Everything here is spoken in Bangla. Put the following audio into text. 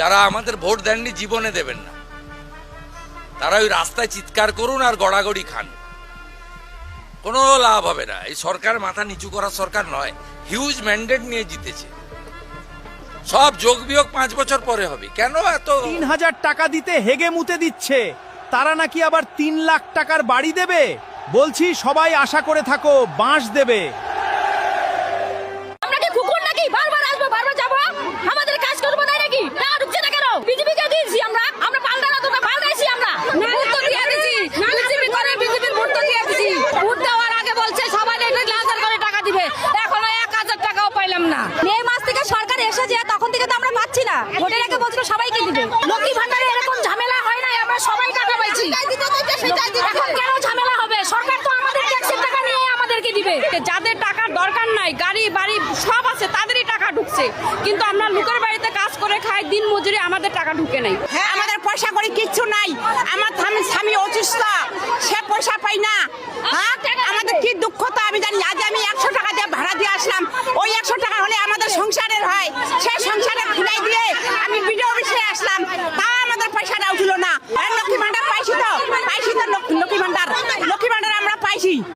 যারা আমাদের ভোট দেননি জীবনে দেবেন না, তারা ওই রাস্তায় চিৎকার করুন আর গড়াগড়ি খান, কোনো লাভ হবে না। এই সরকার মাথা নিচু করার সরকার নয়, হিউজ ম্যান্ডেট নিয়ে জিতেছে। সব যোগ বিয়োগ 5 বছর পরে হবে। কেন এত 3000 টাকা দিতে হেগে মুতে দিচ্ছে, তারা নাকি আবার 3 লাখ টাকার বাড়ি দেবে। বলছি সবাই আশা করে থাকো, বাঁশ দেবে। আমরা কি কুকুর নাকি বারবার আসবো বারবার যাবো? আমাদের কাজ করবো না নাকি? না ঢুকছে না কেন? বিজেপি কে দিয়েছি আমরা পাল্টানো তোকে পাল্টাইছি আমরা। ভোট তো দিয়ে দিছি, বিজেপি করে বিজেপির ভোট তো দিয়ে দিছি। ভোট দেওয়ার আগে বলছে সবাই 1,000 করে টাকা দিবে, এখনো 1000 টাকাও পাইলাম না। মে মাস থেকে সরকার এসেছে, তখন থেকে তো আমরা পাচ্ছি না। ভোটের আগে বলছিল সবাইকে দিবে। লক্ষ্মী ভান্ডারে এরকম ঝামেলা হয় না, আমরা সবাই টাকা পাইছি। এখন কেন ঝামেলা হবে? সরকার তো আমাদের ট্যাক্সের টাকা নিয়ে আমাদেরকে দিবে। যাদের টাকার দরকার নাই, গাড়ি বাড়ি সব আছে, তাদেরই টাকা ঢুকছে, কিন্তু আমরা লোকের বাড়িতে কাজ করে খাই, দিন মজুরি, আমাদের টাকা ঢুকে নাই। হ্যাঁ, আমাদের পয়সা করে কিচ্ছু নাই। আমার স্বামী অসুস্থ, সে পয়সা পাই না। হ্যাঁ, আমাদের কি দুঃখ তো আমি জানি। আজ আমি 100 টাকা দিয়ে ভাড়া দিয়ে আসলাম, ওই 100 টাকা হলে আমাদের সংসারের হয়, সেই সংসারে খুলাই দিয়ে আমি বিডিও অফিসে আসলাম, তাও আমাদের পয়সাটা উঠলো না। লক্ষ্মী ভান্ডার পাইছি তো লক্ষ্মী ভান্ডার আমরা পাইছি।